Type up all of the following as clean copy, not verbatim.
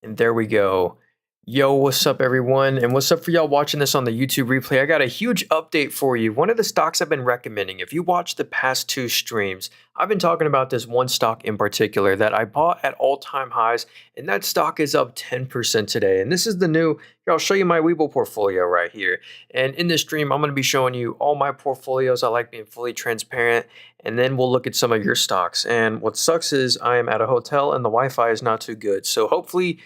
And there we go. Yo, what's up, everyone? And what's up for y'all watching this on the YouTube replay? I got a huge update for you. One of the stocks I've been recommending, if you watch the past two streams, I've been talking about this one stock in particular that I bought at all-time highs, and that stock is up 10% today. And this is the new, here, I'll show you my Webull portfolio right here. And in this stream, I'm going to be showing you all my portfolios. I like being fully transparent, and then we'll look at some of your stocks. And what sucks is I am at a hotel and the Wi-Fi is not too good. So hopefully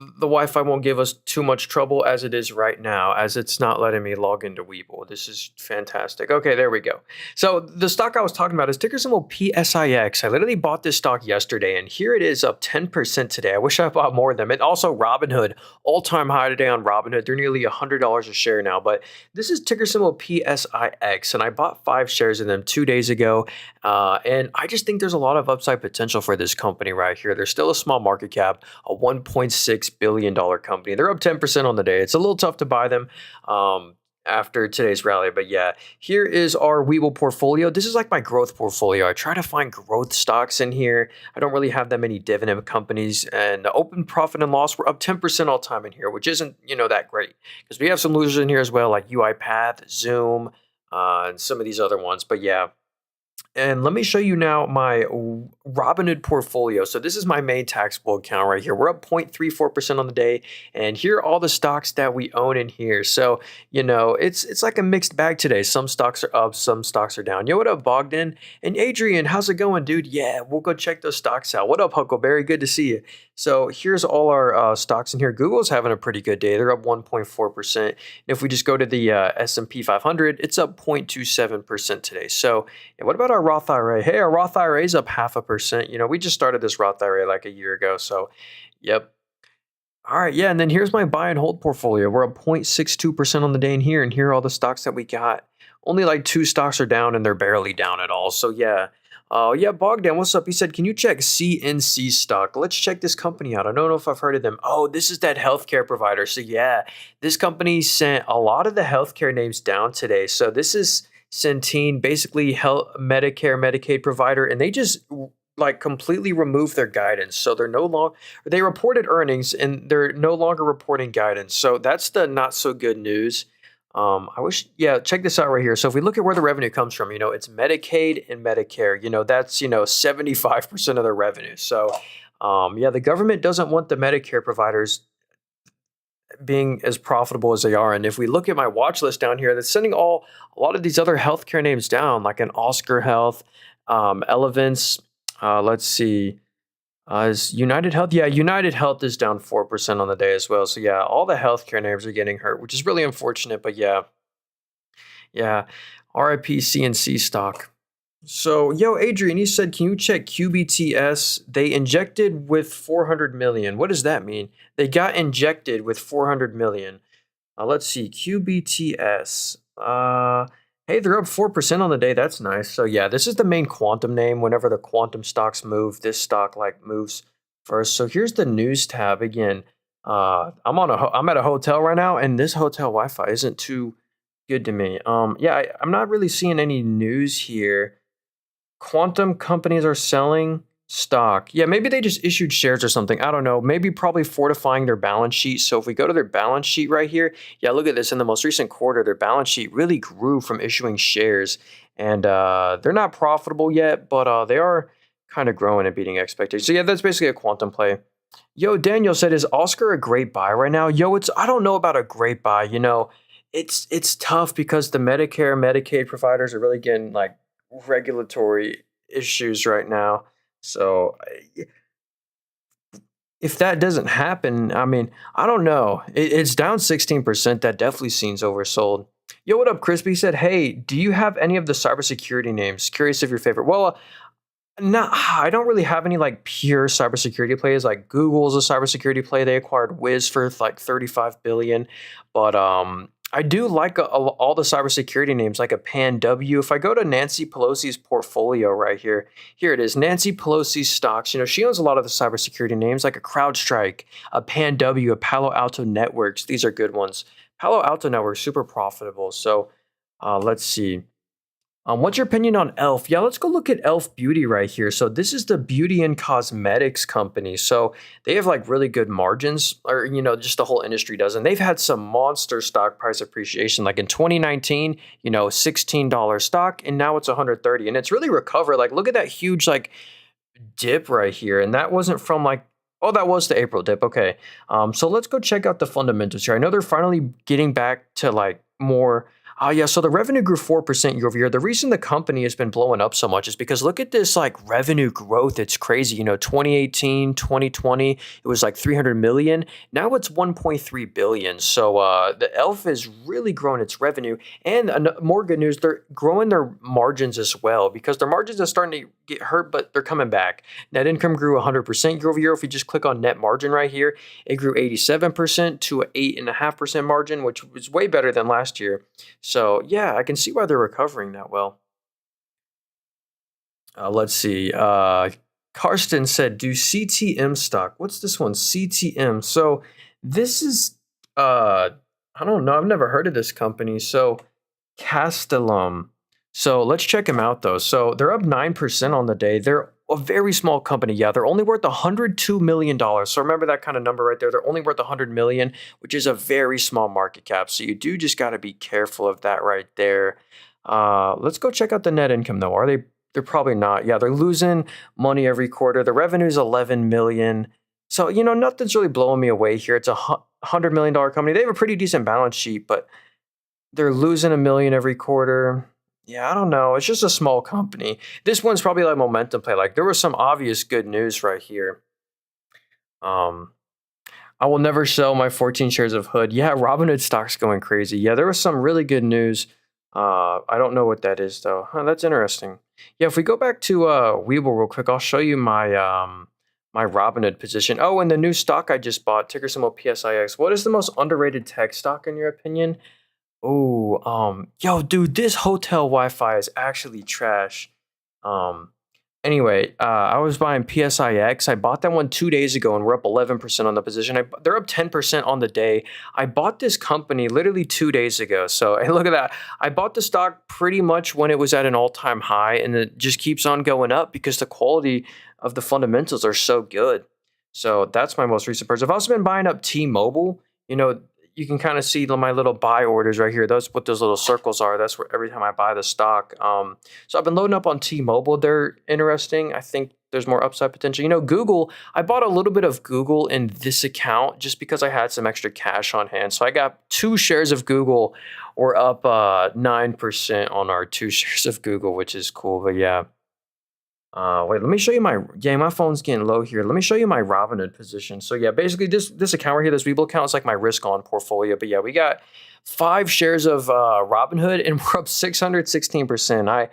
the Wi-Fi won't give us too much trouble as it is right now, as it's not letting me log into Webull. This is fantastic. Okay, there we go. So the stock I was talking about is ticker symbol PSIX. I literally bought this stock yesterday, and here it is up 10% today. I wish I bought more of them. And also Robinhood, all-time high today on Robinhood. They're nearly $100 a share now, but this is ticker symbol PSIX, and I bought 5 shares of them 2 days ago, and I just think there's a lot of upside potential for this company right here. There's still a small market cap, a 1.6 billion company. They're up 10% on the day. It's a little tough to buy them after today's rally, but yeah, here is our Webull portfolio. This is like my growth portfolio. I try to find growth stocks in here. I don't really have that many dividend companies, and the open profit and loss were up 10% all time in here, which isn't, that great, because we have some losers in here as well, like UiPath, Zoom, and some of these other ones. But yeah, and let me show you now my Robinhood portfolio. So this is my main taxable account right here. We're up 0.34% on the day. And here are all the stocks that we own in here. So, it's like a mixed bag today. Some stocks are up, some stocks are down. Yo, what up, Bogdan? And Adrian, how's it going, dude? Yeah, we'll go check those stocks out. What up, Huckleberry? Good to see you. So here's all our stocks in here. Google's having a pretty good day. They're up 1.4%. And if we just go to the S&P 500, it's up 0.27% today. So yeah, what about our Roth IRA? Hey, our Roth IRA is up 0.5%. We just started this Roth IRA like a year ago. So, yep. All right, yeah, and then here's my buy and hold portfolio. We're up 0.62% on the day in here, and here are all the stocks that we got. Only like 2 stocks are down, and they're barely down at all. So yeah. Yeah, Bogdan, what's up? He said, can you check CNC stock? Let's check this company out. I don't know if I've heard of them. Oh, this is that healthcare provider. So yeah, this company sent a lot of the healthcare names down today. So this is Centene, basically Medicare, Medicaid provider, and they just like completely removed their guidance. So they're no longer, they reported earnings and they're no longer reporting guidance. So that's the not so good news. Check this out right here. So if we look at where the revenue comes from, it's Medicaid and Medicare, that's, 75% of their revenue. So, the government doesn't want the Medicare providers being as profitable as they are. And if we look at my watch list down here, that's sending a lot of these other healthcare names down, like an Oscar Health, Elevance, let's see, is United Health? Yeah, United Health is down 4% on the day as well. So yeah, all the healthcare names are getting hurt, which is really unfortunate. But yeah, RIP CNC stock. So yo, Adrian, he said, can you check QBTS? They injected with 400 million. What does that mean? They got injected with 400 million. Let's see, QBTS. Hey, they're up 4% on the day. That's nice. So yeah, this is the main quantum name. Whenever the quantum stocks move, this stock moves first. So here's the news tab again. I'm at a hotel right now, and this hotel Wi-Fi isn't too good to me. I'm not really seeing any news here. Quantum companies are selling stock. Yeah, maybe they just issued shares or something. I don't know. Maybe probably fortifying their balance sheet. So if we go to their balance sheet right here, yeah, look at this. In the most recent quarter, their balance sheet really grew from issuing shares. And they're not profitable yet, but they are kind of growing and beating expectations. So yeah, that's basically a quantum play. Yo, Daniel said, is Oscar a great buy right now? Yo, I don't know about a great buy. It's tough because the Medicare, Medicaid providers are really getting regulatory issues right now. So if that doesn't happen, I don't know. It's down 16%. That definitely seems oversold. Yo, what up, Crispy? He said, hey, do you have any of the cybersecurity names? Curious if your favorite. Well, no, I don't really have any pure cybersecurity plays. Like Google's a cybersecurity play. They acquired Wiz for $35 billion. But I do like all the cybersecurity names, like a Pan W. If I go to Nancy Pelosi's portfolio right here, here it is, Nancy Pelosi's stocks. She owns a lot of the cybersecurity names, like a CrowdStrike, a Pan W, a Palo Alto Networks. These are good ones. Palo Alto Networks, super profitable. So let's see. What's your opinion on Elf? Yeah, let's go look at Elf Beauty right here. So this is the beauty and cosmetics company. So they have like really good margins, or just the whole industry does. And they've had some monster stock price appreciation. Like in 2019, $16 stock, and now it's 130, and it's really recovered. Like look at that huge like dip right here, and that wasn't from like. Oh, that was the April dip. Okay. So let's go check out the fundamentals here. I know they're finally getting back to like more. Yeah, so the revenue grew 4% year over year. The reason the company has been blowing up so much is because look at this like revenue growth. It's crazy. 2018, 2020, it was like 300 million. Now it's 1.3 billion. So the Elf is really growing its revenue. And more good news, they're growing their margins as well, because their margins are starting to get hurt, but they're coming back. Net income grew 100% year over year. If you just click on net margin right here, it grew 87% to an 8.5% margin, which was way better than last year. So yeah, I can see why they're recovering that well. Let's see. Karsten said, "Do CTM stock? What's this one? CTM." So this is I don't know. I've never heard of this company. So Castellum. So let's check them out though. So they're up 9% on the day. They're a very small company. Yeah, they're only worth $102 million. So remember that kind of number right there. They're only worth 100 million, which is a very small market cap. So you do just got to be careful of that right there. Let's go check out the net income though. Are they? They're probably not. Yeah, they're losing money every quarter. The revenue is 11 million. So nothing's really blowing me away here. It's a $100 million company. They have a pretty decent balance sheet, but they're losing a million every quarter. Yeah, I don't know. It's just a small company. This one's probably like momentum play. Like there was some obvious good news right here. Um, I will never sell my 14 shares of Hood. Yeah, Robinhood stock's going crazy. Yeah, there was some really good news. I don't know what that is though. Huh, that's interesting. Yeah, if we go back to Webull real quick, I'll show you my Robinhood position. Oh, and the new stock I just bought, ticker symbol PSIX. What is the most underrated tech stock in your opinion? Oh, yo, dude, this hotel Wi-Fi is actually trash. Um, anyway, I was buying PSIX. I bought that one 2 days ago, and we're up 11% on the position. They're up 10% on the day. I bought this company literally 2 days ago. So, hey, look at that. I bought the stock pretty much when it was at an all-time high, and it just keeps on going up because the quality of the fundamentals are so good. So that's my most recent purchase. I've also been buying up T-Mobile. You know, you can kind of see my little buy orders right here. That's what those little circles are. That's where every time I buy the stock. So I've been loading up on T-Mobile. They're interesting. I think there's more upside potential. Google, I bought a little bit of Google in this account just because I had some extra cash on hand. So I got 2 shares of Google. We're up 9% on our 2 shares of Google, which is cool. But yeah. Wait, let me show you my phone's getting low here. Let me show you my Robinhood position. So yeah, basically this account right here, this Webull account is like my risk on portfolio. But yeah, we got 5 shares of Robinhood, and we're up 616%.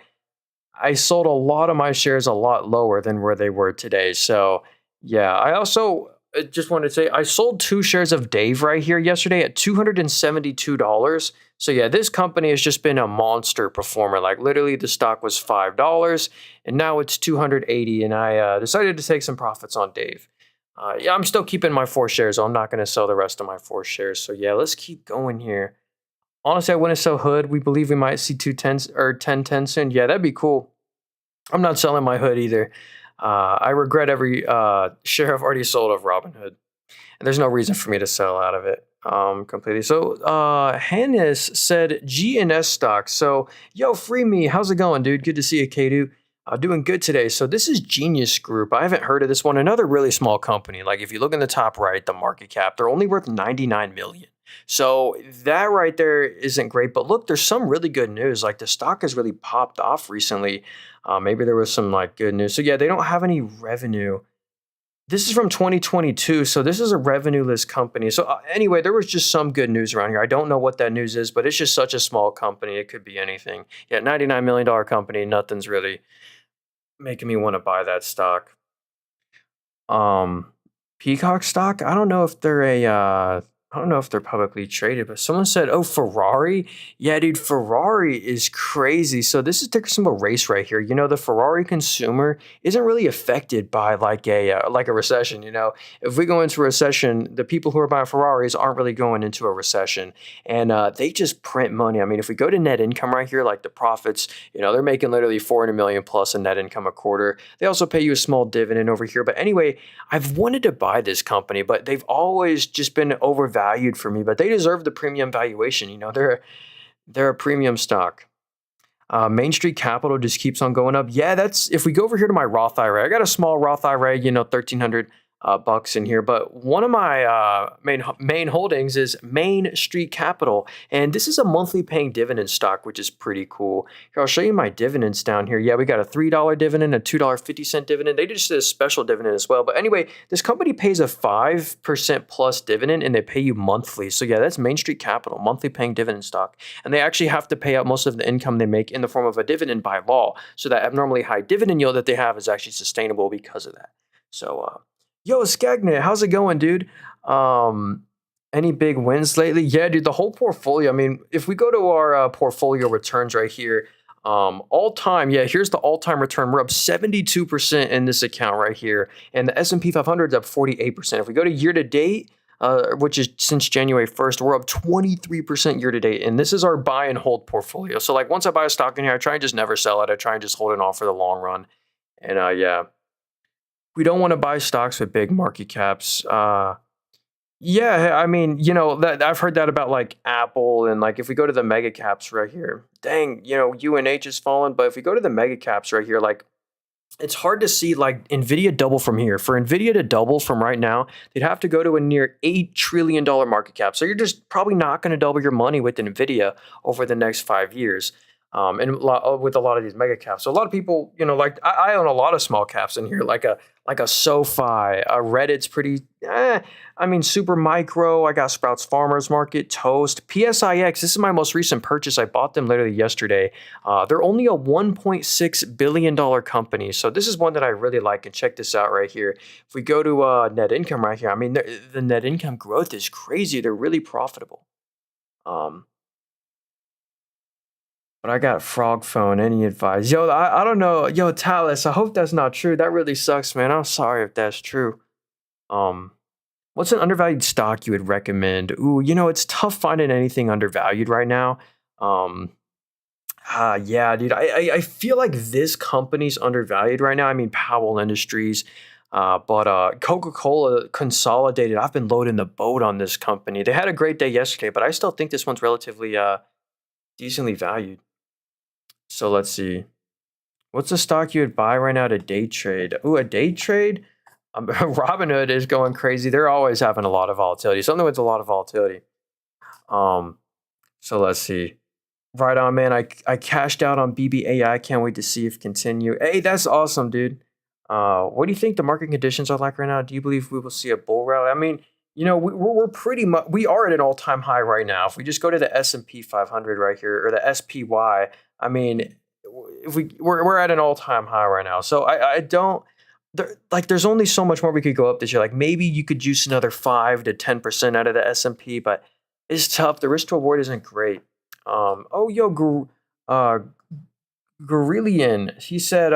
I sold a lot of my shares a lot lower than where they were today. So yeah, I also just wanted to say I sold 2 shares of Dave right here yesterday at $272. So yeah, this company has just been a monster performer. Like literally the stock was $5 and now it's 280, and I decided to take some profits on Dave. Yeah, I'm still keeping my 4 shares. So I'm not going to sell the rest of my 4 shares. So yeah, let's keep going here. Honestly, I wouldn't sell Hood. We believe we might see 210 or 1010 soon. Yeah, that'd be cool. I'm not selling my Hood either. I regret every share I've already sold of Robinhood, and there's no reason for me to sell out of it completely. So Hannes said GNS stock. So yo, free me. How's it going, dude? Good to see you, Kadu. Doing good today. So this is Genius Group. I haven't heard of this one. Another really small company. Like if you look in the top right, the market cap, they're only worth 99 million. So that right there isn't great. But look, there's some really good news. Like the stock has really popped off recently. Maybe there was some like good news. So yeah, they don't have any revenue. This is from 2022, so this is a revenue-less company. So anyway, there was just some good news around here. I don't know what that news is, but it's just such a small company. It could be anything. Yeah, $99 million company. Nothing's really making me want to buy that stock. Um, Peacock stock. I don't know if they're a I don't know if they're publicly traded, but someone said, "Oh, Ferrari." Yeah, dude, Ferrari is crazy. So this is ticker symbol race right here. The Ferrari consumer isn't really affected by like a recession. If we go into a recession, the people who are buying Ferraris aren't really going into a recession, and they just print money. I mean, if we go to net income right here, like the profits, they're making literally 400 million plus in net income a quarter. They also pay you a small dividend over here. But anyway, I've wanted to buy this company, but they've always just been overvalued for me. But they deserve the premium valuation. They're a premium stock. Main Street Capital just keeps on going up. Yeah, that's if we go over here to my Roth IRA. I got a small Roth IRA, 1,300 bucks in here. But one of my main holdings is Main Street Capital, and this is a monthly paying dividend stock, which is pretty cool. Here, I'll show you my dividends down here. Yeah, we got a $3 dividend, a $2.50 dividend. They just did a special dividend as well. But anyway, this company pays a 5% plus dividend, and they pay you monthly. So yeah, that's Main Street Capital, monthly paying dividend stock. And they actually have to pay out most of the income they make in the form of a dividend by law. So that abnormally high dividend yield that they have is actually sustainable because of that. So, yo, Skagnet, how's it going, dude? Any big wins lately? Yeah, dude, the whole portfolio. I mean, if we go to our portfolio returns right here, all time, yeah, here's the all-time return. We're up 72% in this account right here, and the S&P 500 is up 48%. If we go to year to date, which is since January 1st, we're up 23% year to date, and this is our buy and hold portfolio. So like once I buy a stock in here, I try and just never sell it. I try and just hold it on for the long run, and yeah. We don't want to buy stocks with big market caps. Yeah, I mean, that I've heard that about like Apple and like if we go to the mega caps right here, dang, UNH is falling. But if we go to the mega caps right here, like it's hard to see like Nvidia double from here. For Nvidia to double from right now, they'd have to go to a near $8 trillion market cap. So you're just probably not going to double your money with Nvidia over the next 5 years. With a lot of these mega caps. So a lot of people, like I own a lot of small caps in here, like a SoFi, Reddit's pretty, super micro. I got Sprouts Farmers Market, Toast, PSIX. This is my most recent purchase. I bought them literally yesterday. They're only a $1.6 billion company. So this is one that I really like. And check this out right here. If we go to net income right here, I mean, the net income growth is crazy. They're really profitable. But I got frog phone. Any advice? Yo, I don't know. Yo, Talus, I hope that's not true. That really sucks, man. I'm sorry if that's true. Um, what's an undervalued stock you would recommend? Ooh, it's tough finding anything undervalued right now. Um, yeah, dude. I feel like this company's undervalued right now. I mean, Powell Industries. But Coca-Cola Consolidated, I've been loading the boat on this company. They had a great day yesterday, but I still think this one's relatively decently valued. So let's see. What's a stock you would buy right now to day trade? Ooh, a day trade? Robinhood is going crazy. They're always having a lot of volatility. Something with a lot of volatility. So let's see. Right on, man. I cashed out on BBAI. Can't wait to see if continue. Hey, that's awesome, dude. What do you think the market conditions are like right now? Do you believe we will see a bull rally? I mean, we're pretty much we are at an all-time high right now. If we just go to the S&P 500 right here or the SPY, I mean, if we're at an all-time high right now. So I don't there's only so much more we could go up this year. Like maybe you could juice another 5 to 10% out of the S&P, but it's tough. The risk to reward isn't great. Gorillion, he said,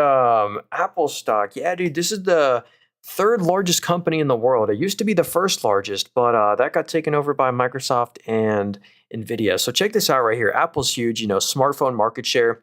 Apple stock. Yeah, dude, this is the third largest company in the world. It used to be the first largest, but that got taken over by Microsoft and Nvidia. So check this out right here. Apple's huge, smartphone market share.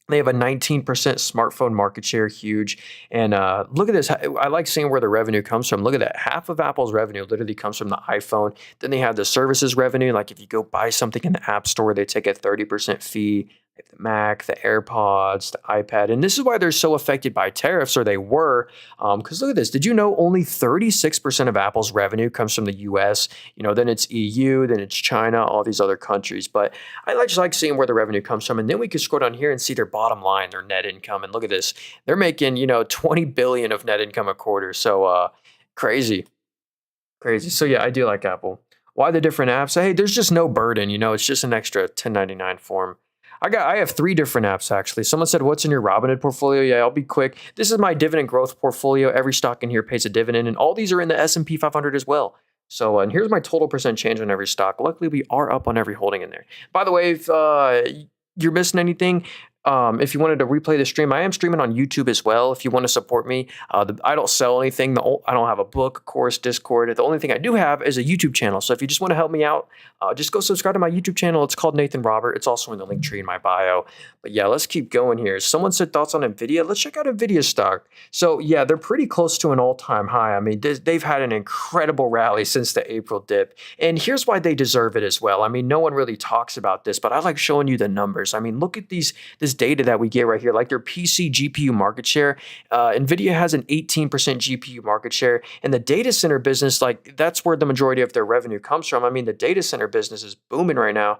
They have a 19% smartphone market share, huge. And look at this. I like seeing where the revenue comes from. Look at that. Half of Apple's revenue literally comes from the iPhone. Then they have the services revenue. Like if you go buy something in the App Store, they take a 30% fee. They have the Mac, the AirPods, the iPad. And this is why they're so affected by tariffs, or they were. Because look at this. Did you know only 36% of Apple's revenue comes from the US? Then it's EU, then it's China, all these other countries. But I just like seeing where the revenue comes from. And then we can scroll down here and see their bottom line, their net income. And look at this. They're making, 20 billion of net income a quarter. So crazy. Crazy. So yeah, I do like Apple. Why the different apps? Hey, there's just no burden, it's just an extra 1099 form. I have 3 different apps actually. Someone said, what's in your Robinhood portfolio? Yeah, I'll be quick. This is my dividend growth portfolio. Every stock in here pays a dividend, and all these are in the S&P 500 as well. So, and here's my total percent change on every stock. Luckily, we are up on every holding in there. By the way, if you're missing anything, if you wanted to replay the stream, I am streaming on YouTube as well. If you want to support me, I don't sell anything. I don't have a book, course, Discord. The only thing I do have is a YouTube channel. So if you just want to help me out, just go subscribe to my YouTube channel. It's called Nathan Robert. It's also in the link tree in my bio. But yeah, let's keep going here. Someone said thoughts on Nvidia. Let's check out Nvidia stock. So yeah, they're pretty close to an all-time high. I mean, they've had an incredible rally since the April dip. And here's why they deserve it as well. I mean, no one really talks about this, but I like showing you the numbers. I mean, look at this data that we get right here, like their PC GPU market share. Nvidia has an 18% GPU market share, and the data center business, like that's where the majority of their revenue comes from. I mean, the data center business is booming right now.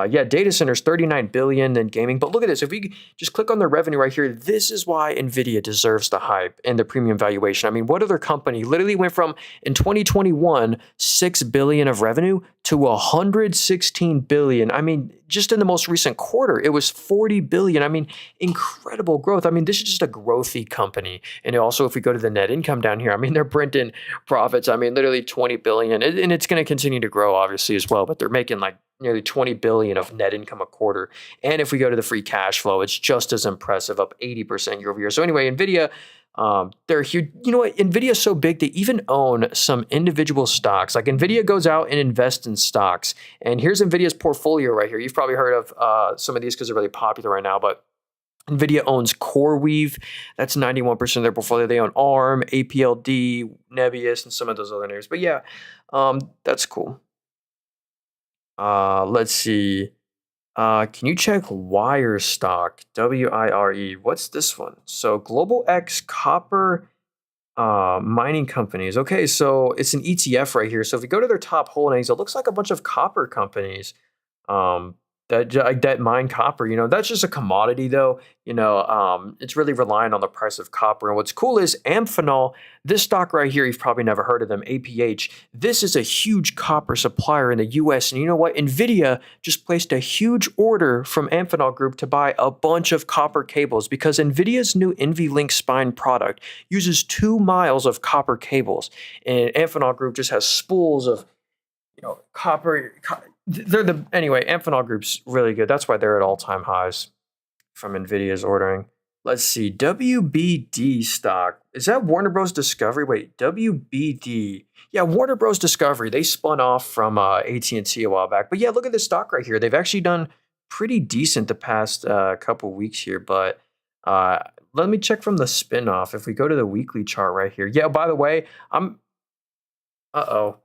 Yeah, data centers 39 billion in gaming. But look at this. If we just click on their revenue right here, this is why Nvidia deserves the hype and the premium valuation. I mean, what other company literally went from in 2021 6 billion of revenue to 116 billion? I mean, just in the most recent quarter, it was 40 billion. I mean, incredible growth. I mean, this is just a growthy company. And also, if we go to the net income down here, I mean, they're printing profits. I mean, literally 20 billion, and it's going to continue to grow, obviously, as well. But they're making like nearly 20 billion of net income a quarter. And if we go to the free cash flow, it's just as impressive, up 80% year over year. So anyway, Nvidia, they're huge. You know what? Nvidia is so big, they even own some individual stocks. Like Nvidia goes out and invests in stocks. And here's Nvidia's portfolio right here. You've probably heard of some of these because they're really popular right now, but Nvidia owns CoreWeave. That's 91% of their portfolio. They own ARM, APLD, Nebius, and some of those other names. But yeah, that's cool. Let's see. Can you check Wire stock? WIRE. What's this one? So Global X Copper mining companies. Okay, so it's an ETF right here. So if you go to their top holdings, it looks like a bunch of copper companies. Um, that mine copper, that's just a commodity though. It's really relying on the price of copper. And what's cool is Amphenol, this stock right here, you've probably never heard of them, APH. This is a huge copper supplier in the US. And you know what? Nvidia just placed a huge order from Amphenol Group to buy a bunch of copper cables because Nvidia's new NVLink spine product uses 2 miles of copper cables. And Amphenol Group just has spools of copper. Anyway, Amphenol Group's really good. That's why they're at all-time highs from Nvidia's ordering. Let's see, WBD stock. Is that Warner Bros. Discovery? Wait, WBD. Yeah, Warner Bros. Discovery. They spun off from AT&T a while back. But yeah, look at this stock right here. They've actually done pretty decent the past couple weeks here. But let me check from the spin-off. If we go to the weekly chart right here. Yeah, by the way, Uh-oh.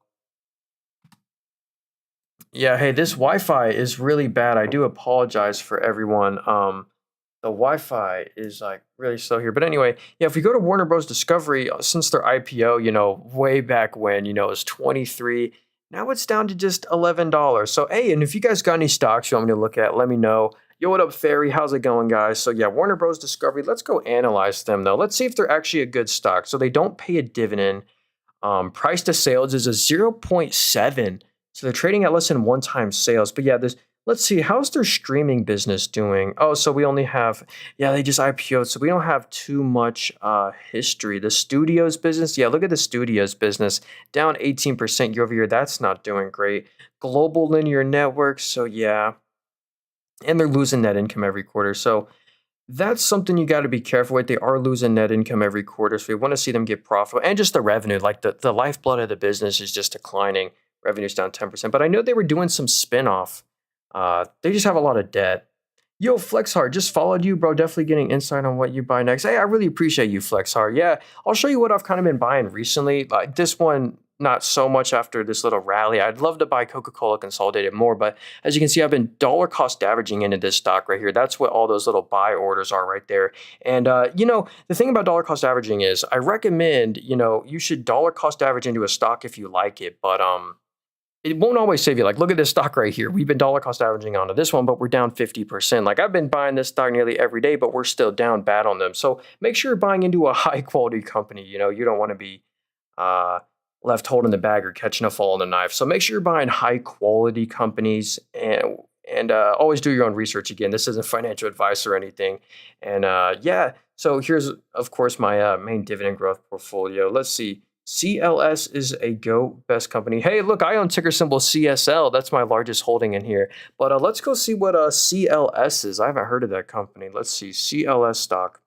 Yeah, hey, this Wi-Fi is really bad. I do apologize for everyone. The Wi-Fi is like really slow here. But anyway, yeah, if we go to Warner Bros. Discovery, since their IPO, way back when, it was 23. Now it's down to just $11. So, hey, and if you guys got any stocks you want me to look at, let me know. Yo, what up, Ferry? How's it going, guys? So yeah, Warner Bros. Discovery, let's go analyze them though. Let's see if they're actually a good stock. So they don't pay a dividend. Price to sales is a 0.7. So they're trading at less than 1 time sales. But yeah, let's see, how's their streaming business doing? Oh, so we only have, they just IPO'd, so we don't have too much history. The studios business, yeah, look at the studios business, down 18% year over year. That's not doing great. Global linear networks, so yeah. And they're losing net income every quarter. So that's something you got to be careful with. They are losing net income every quarter. So we want to see them get profitable. And just the revenue, like the lifeblood of the business is just declining. Revenue's down 10%. But I know they were doing some spinoff. They just have a lot of debt. Yo, Flexhard, just followed you, bro. Definitely getting insight on what you buy next. Hey, I really appreciate you, Flexhard. Yeah, I'll show you what I've kind of been buying recently. Like this one, not so much after this little rally. I'd love to buy Coca-Cola Consolidated more, but as you can see, I've been dollar cost averaging into this stock right here. That's what all those little buy orders are right there. And, the thing about dollar cost averaging is I recommend, you should dollar cost average into a stock if you like it, but it won't always save you. Like, look at this stock right here. We've been dollar cost averaging onto this one, but we're down 50%. Like, I've been buying this stock nearly every day, but we're still down bad on them. So make sure you're buying into a high quality company. You don't want to be left holding the bag or catching a fall on the knife. So make sure you're buying high quality companies and always do your own research. Again, this isn't financial advice or anything. And so here's, of course, my main dividend growth portfolio. Let's see. CLS is a GOAT best company. Hey, look, I own ticker symbol CSL. That's my largest holding in here. But let's go see what CLS is. I haven't heard of that company. Let's see. CLS stock.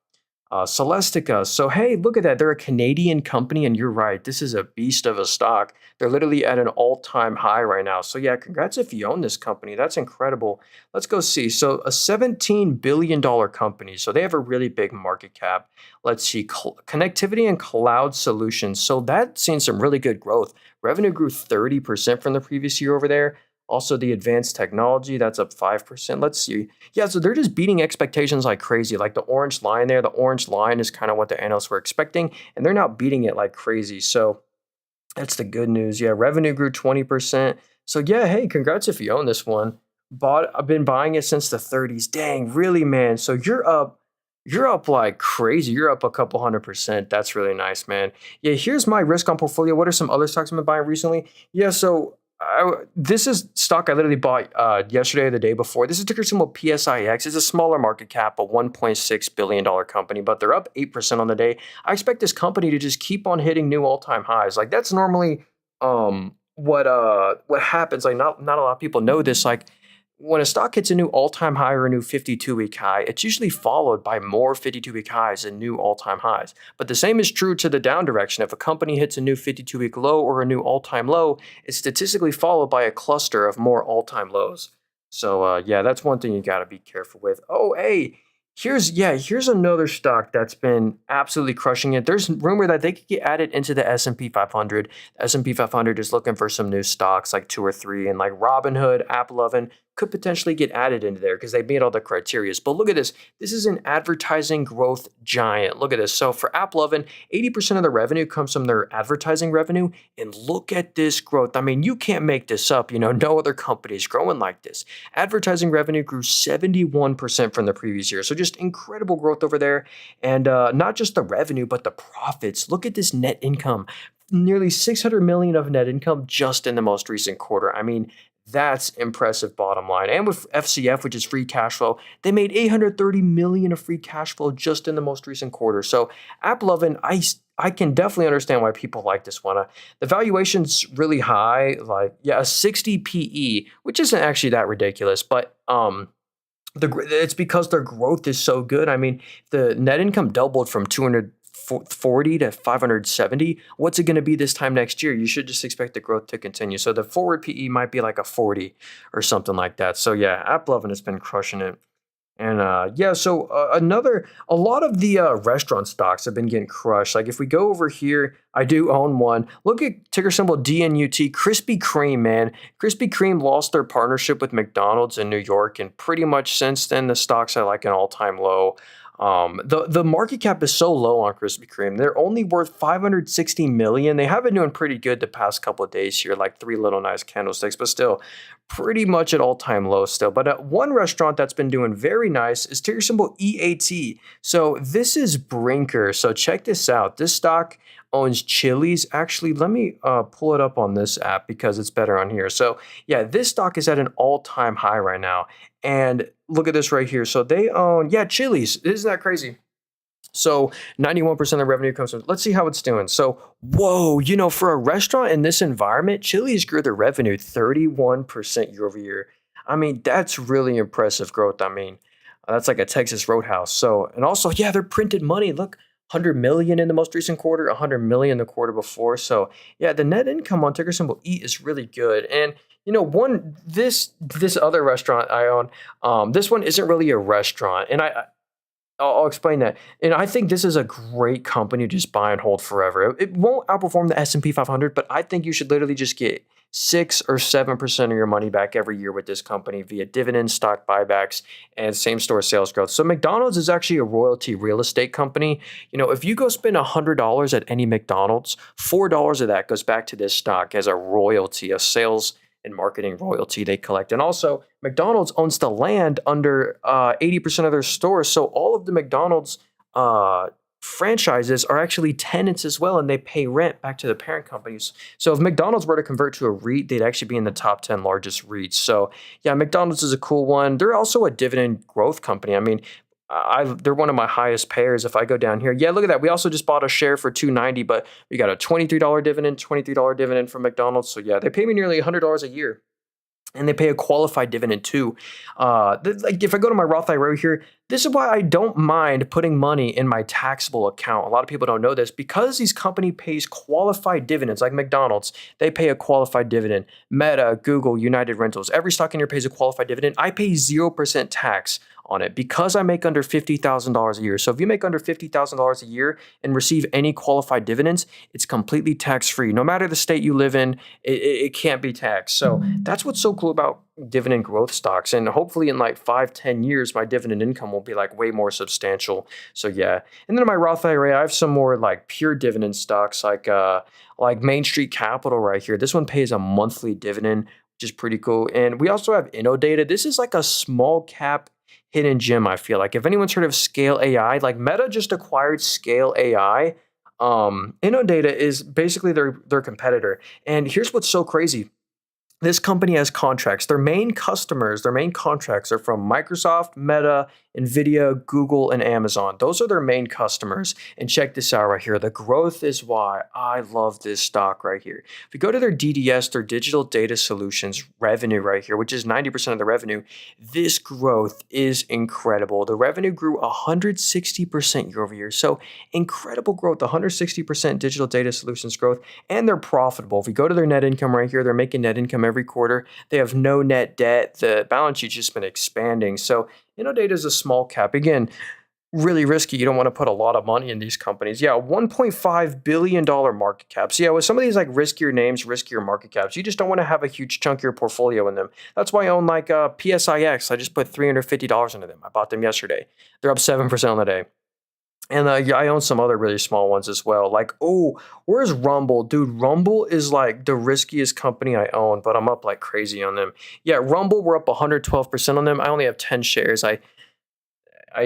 Celestica. So, hey, look at that. They're a Canadian company, and you're right. This is a beast of a stock. They're literally at an all-time high right now. So, yeah, congrats if you own this company. That's incredible. Let's go see. So, a $17 billion company. So, they have a really big market cap. Let's see. Connectivity and cloud solutions. So, that's seen some really good growth. Revenue grew 30% from the previous year over there. Also, the advanced technology, that's up 5%. Let's see. Yeah, so they're just beating expectations like crazy. Like the orange line there, the orange line is kind of what the analysts were expecting, and they're not beating it like crazy. So that's the good news. Yeah, revenue grew 20%. So yeah, hey, congrats if you own this one. I've been buying it since the 30s. Dang, really, man. So you're up like crazy. You're up a couple 100%. That's really nice, man. Yeah, here's my risk on portfolio. What are some other stocks I've been buying recently? Yeah, so this is stock I literally bought yesterday or the day before. This is ticker symbol PSIX. It's a smaller market cap, a $1.6 billion company, but they're up 8% on the day. I expect this company to just keep on hitting new all-time highs. Like that's normally what happens. Like not a lot of people know this. Like when a stock hits a new all-time high or a new 52-week high, it's usually followed by more 52-week highs and new all-time highs. But the same is true to the down direction. If a company hits a new 52-week low or a new all-time low, it's statistically followed by a cluster of more all-time lows. So yeah, that's one thing you got to be careful with. Oh, hey, here's another stock that's been absolutely crushing it. There's rumor that they could get added into the S&P 500. The S&P 500 is looking for some new stocks, like 2 or 3, and like Robinhood, AppLovin could potentially get added into there because they meet all the criteria. But look at this. This is an advertising growth giant. Look at this. So for AppLovin, 80% of the revenue comes from their advertising revenue. And look at this growth. I mean, you can't make this up. You know, no other company is growing like this. Advertising revenue grew 71% from the previous year. So just incredible growth over there. And not just the revenue, but the profits. Look at this net income. Nearly 600 million of net income just in the most recent quarter. I mean, that's impressive bottom line. And with FCF, which is free cash flow, they made 830 million of free cash flow just in the most recent quarter. So AppLovin, I can definitely understand why people like this one. The valuation's really high, like a 60 PE, which isn't actually that ridiculous, but it's because their growth is so good. I mean, the net income doubled from 240 to 570. What's it going to be this time next year? You should just expect the growth to continue. So the forward PE might be like a 40 or something like that. So yeah, AppLovin has been crushing it. And so a lot of the restaurant stocks have been getting crushed. Like if we go over here, I do own one. Look at ticker symbol DNUT, Krispy Kreme, man. Krispy Kreme lost their partnership with McDonald's in New York, and pretty much since then the stocks are like an all-time low. The market cap is so low on Krispy Kreme. They're only worth 560 million. They have been doing pretty good the past couple of days here, like 3 little nice candlesticks, but still pretty much at all-time low still. But one restaurant that's been doing very nice is ticker symbol EAT. So this is Brinker. So check this out. This stock owns Chili's. Actually, let me pull it up on this app because it's better on here. So yeah, this stock is at an all-time high right now. And look at this right here. So they own, Chili's. Isn't that crazy? So 91% of the revenue comes from, let's see how it's doing. So, whoa, for a restaurant in this environment, Chili's grew their revenue 31% year over year. I mean, that's really impressive growth. I mean, that's like a Texas Roadhouse. So, and also, they're printed money. Look, 100 million in the most recent quarter, 100 million the quarter before. So, the net income on ticker symbol E is really good. And this other restaurant I own, this one isn't really a restaurant, and I'll explain that. And I think this is a great company to just buy and hold forever. It won't outperform the S&P 500, but I think you should literally just get 6 or 7% of your money back every year with this company via dividend, stock buybacks, and same-store sales growth. So McDonald's is actually a royalty real estate company. If you go spend $100 at any McDonald's, $4 of that goes back to this stock as a royalty, a sales and marketing royalty they collect. And also, McDonald's owns the land under 80% of their stores. So all of the McDonald's franchises are actually tenants as well, and they pay rent back to the parent companies. So if McDonald's were to convert to a REIT, they'd actually be in the top 10 largest REITs. So McDonald's is a cool one. They're also a dividend growth company. I mean, they're one of my highest payers if I go down here. Yeah, look at that. We also just bought a share for 290, but we got a $23 dividend from McDonald's. So yeah, they pay me nearly $100 a year. And they pay a qualified dividend too. Like if I go to my Roth IRA here, this is why I don't mind putting money in my taxable account. A lot of people don't know this because these company pays qualified dividends, like McDonald's. They pay a qualified dividend. Meta, Google, United Rentals, every stock in here pays a qualified dividend. I pay 0% tax on it because I make under $50,000 a year. So if you make under $50,000 a year and receive any qualified dividends, it's completely tax free. No matter the state you live in, it can't be taxed. So that's what's so cool about dividend growth stocks. And hopefully in like 5-10 years, my dividend income will be like way more substantial. So yeah. And then in my Roth IRA, I have some more like pure dividend stocks like Main Street Capital right here. This one pays a monthly dividend, which is pretty cool. And we also have InnoData. This is like a small cap hidden gem, I feel like. If anyone's heard of Scale AI, like Meta just acquired Scale AI. InnoData is basically their competitor. And here's what's so crazy. This company has contracts. Their main contracts are from Microsoft, Meta, Nvidia, Google, and Amazon. Those are their main customers. And check this out right here. The growth is why I love this stock right here. If you go to their DDS, their digital data solutions revenue right here, which is 90% of the revenue, this growth is incredible. The revenue grew 160% year over year. So incredible growth, 160% digital data solutions growth, and they're profitable. If you go to their net income right here, they're making net income every quarter. They have no net debt. The balance sheet's just been expanding. So InnoData is a small cap. Again, really risky. You don't want to put a lot of money in these companies. Yeah, $1.5 billion market caps. Yeah, with some of these like riskier names, riskier market caps, you just don't want to have a huge chunk of your portfolio in them. That's why I own like PSIX. I just put $350 into them. I bought them yesterday. They're up 7% on the day. And yeah, I own some other really small ones as well. Like, oh, where's Rumble? Dude, Rumble is like the riskiest company I own, but I'm up like crazy on them. Yeah, Rumble, we're up 112% on them. I only have 10 shares. I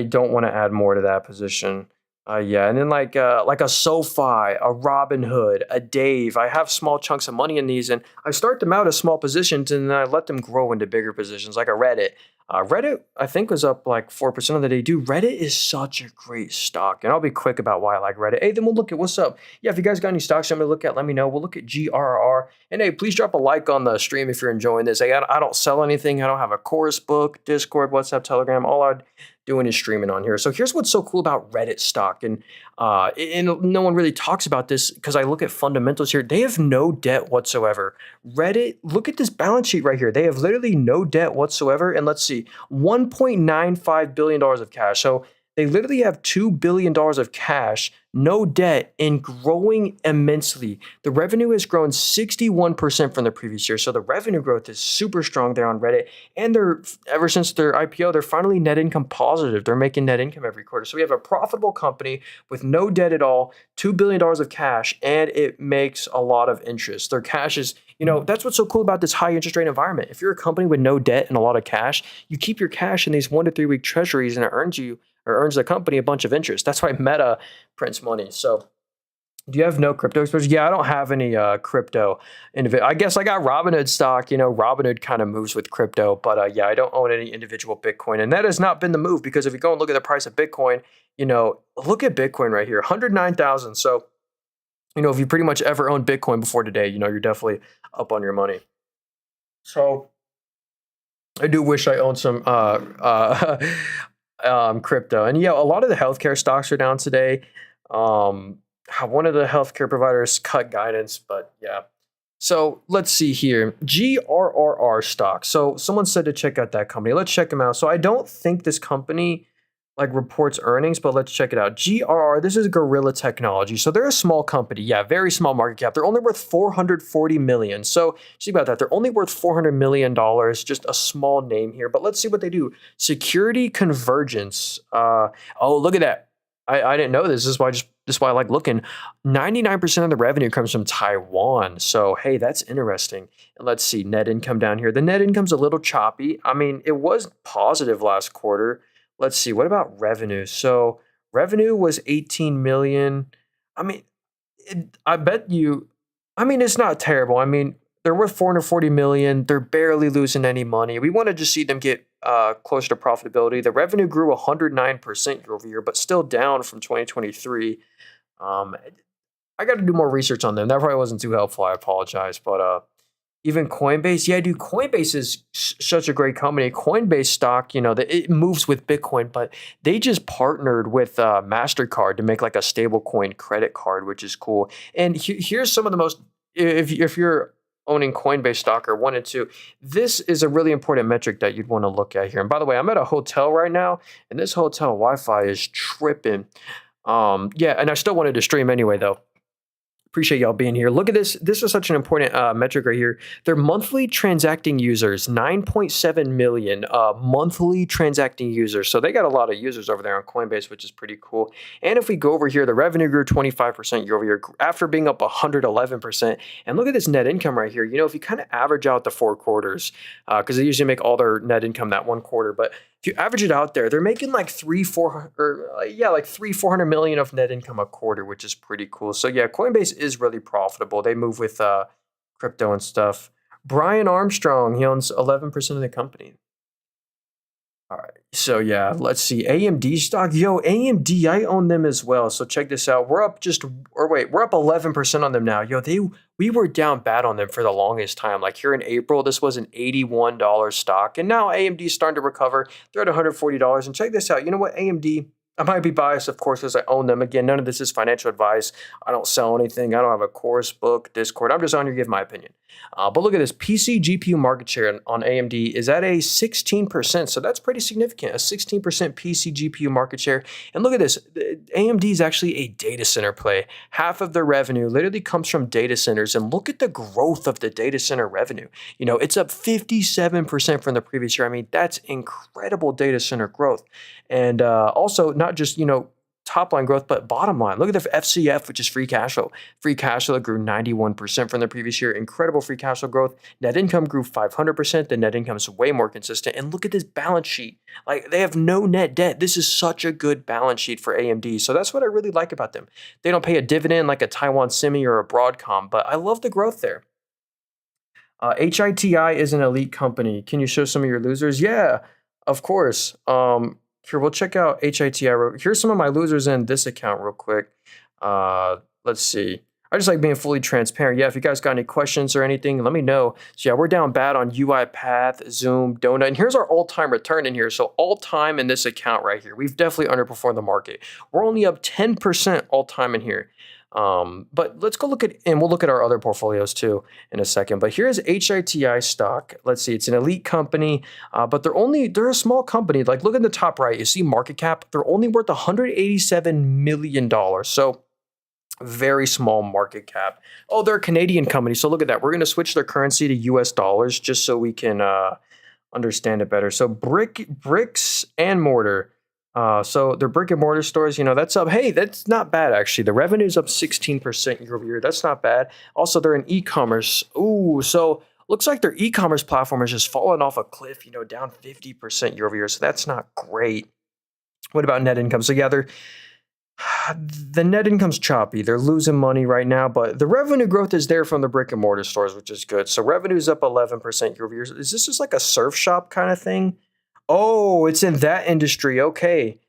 don't want to add more to that position. Yeah, and then like a SoFi, a Robinhood, a Dave. I have small chunks of money in these, and I start them out as small positions, and then I let them grow into bigger positions, like a Reddit. Reddit, I think, was up like 4% of the day. Dude, Reddit is such a great stock, and I'll be quick about why I like Reddit. Hey, then we'll look at what's up. Yeah, if you guys got any stocks you want me to look at, let me know. We'll look at GRR. And hey, please drop a like on the stream if you're enjoying this. Hey, I don't sell anything. I don't have a course book, Discord, WhatsApp, Telegram. All I'm doing is streaming on here. So here's what's so cool about Reddit stock. And no one really talks about this because I look at fundamentals here. They have no debt whatsoever. Reddit, look at this balance sheet right here. They have literally no debt whatsoever. And let's see, $1.95 billion of cash. So they literally have $2 billion of cash, no debt, and growing immensely. The revenue has grown 61% from the previous year. So the revenue growth is super strong there on Reddit. And ever since their IPO, they're finally net income positive. They're making net income every quarter. So we have a profitable company with no debt at all, $2 billion of cash, and it makes a lot of interest. Their cash is, that's what's so cool about this high interest rate environment. If you're a company with no debt and a lot of cash, you keep your cash in these 1 to 3 week treasuries, and it earns the company a bunch of interest. That's why Meta prints money. So do you have no crypto exposure? Yeah, I don't have any crypto. I guess I got Robinhood stock. Robinhood kind of moves with crypto. But yeah, I don't own any individual Bitcoin. And that has not been the move because if you go and look at the price of Bitcoin, look at Bitcoin right here, 109,000. So, if you pretty much ever owned Bitcoin before today, you're definitely up on your money. So I do wish I owned some crypto. And yeah, a lot of the healthcare stocks are down today. One of the healthcare providers cut guidance, but yeah. So let's see here. GRRR stock. So someone said to check out that company. Let's check them out. So I don't think this company reports earnings, but let's check it out. GRR, this is Gorilla Technology. So they're a small company. Yeah, very small market cap. They're only worth $440 million. So think about that. They're only worth $400 million, just a small name here. But let's see what they do. Security convergence. Oh, look at that. I didn't know this. This is why I like looking. 99% of the revenue comes from Taiwan. So, hey, that's interesting. And let's see, net income down here. The net income's a little choppy. I mean, it was positive last quarter. Let's see, what about revenue? So revenue was 18 million. I mean, it's not terrible. I mean, they're worth 440 million. They're barely losing any money. We want to just see them get closer to profitability. The revenue grew 109% year over year, but still down from 2023. Um, I got to do more research on them. That probably wasn't too helpful. I apologize, but even Coinbase, yeah, dude, Coinbase is such a great company. Coinbase stock, it moves with Bitcoin, but they just partnered with Mastercard to make like a stable coin credit card, which is cool. And here's some of the most, if you're owning Coinbase stock or wanted to, this is a really important metric that you'd want to look at here. And by the way, I'm at a hotel right now, and this hotel Wi-Fi is tripping. Yeah, and I still wanted to stream anyway, though. Appreciate y'all being here. Look at this. This is such an important metric right here. Their monthly transacting users, 9.7 million monthly transacting users. So they got a lot of users over there on Coinbase, which is pretty cool. And if we go over here, the revenue grew 25% year over year after being up 111%. And look at this net income right here. If you kind of average out the 4 quarters, because they usually make all their net income that one quarter, but if you average it out there, they're making like 400 million of net income a quarter, which is pretty cool. So yeah, Coinbase is really profitable. They move with crypto and stuff. Brian Armstrong, he owns 11% of the company. All right. So yeah, let's see. AMD stock. Yo, AMD, I own them as well. So check this out. We're up we're up 11% on them now. Yo, we were down bad on them for the longest time. Like here in April, this was an $81 stock. And now AMD is starting to recover. They're at $140. And check this out. You know what, AMD, I might be biased, of course, because I own them. Again, none of this is financial advice. I don't sell anything. I don't have a course, book, Discord. I'm just on here to give my opinion. But look at this. PC GPU market share on AMD is at a 16%. So that's pretty significant. A 16% PC GPU market share. And look at this. AMD is actually a data center play. Half of their revenue literally comes from data centers. And look at the growth of the data center revenue. It's up 57% from the previous year. I mean, that's incredible data center growth. And also, not just, top line growth, but bottom line. Look at the FCF, which is free cash flow. Free cash flow grew 91% from the previous year. Incredible free cash flow growth. Net income grew 500%. The net income is way more consistent. And look at this balance sheet. Like, they have no net debt. This is such a good balance sheet for AMD. So that's what I really like about them. They don't pay a dividend like a Taiwan Semi or a Broadcom, but I love the growth there. HITI is an elite company. Can you show some of your losers? Yeah, of course. Here, we'll check out HITI. Here's some of my losers in this account real quick. Let's see. I just like being fully transparent. Yeah, if you guys got any questions or anything, let me know. So yeah, we're down bad on UiPath, Zoom, Donut. And here's our all-time return in here. So all-time in this account right here. We've definitely underperformed the market. We're only up 10% all-time in here. But let's go look at, and we'll look at our other portfolios too in a second. But here's HITI stock. Let's see, it's an elite company, but they're a small company. Like, look at the top right, you see market cap, they're only worth $187 million. So very small market cap. Oh, they're a Canadian company. So look at that. We're going to switch their currency to US dollars just so we can understand it better. So bricks and mortar. So their brick and mortar stores, that's up. Hey, that's not bad, actually. The revenue is up 16% year over year. That's not bad. Also, they're in e-commerce. Ooh, so looks like their e-commerce platform has just fallen off a cliff, down 50% year over year. So that's not great. What about net income? So yeah, the net income's choppy. They're losing money right now, but the revenue growth is there from the brick and mortar stores, which is good. So revenue's up 11% year over year. Is this just like a surf shop kind of thing? Oh, it's in that industry. Okay.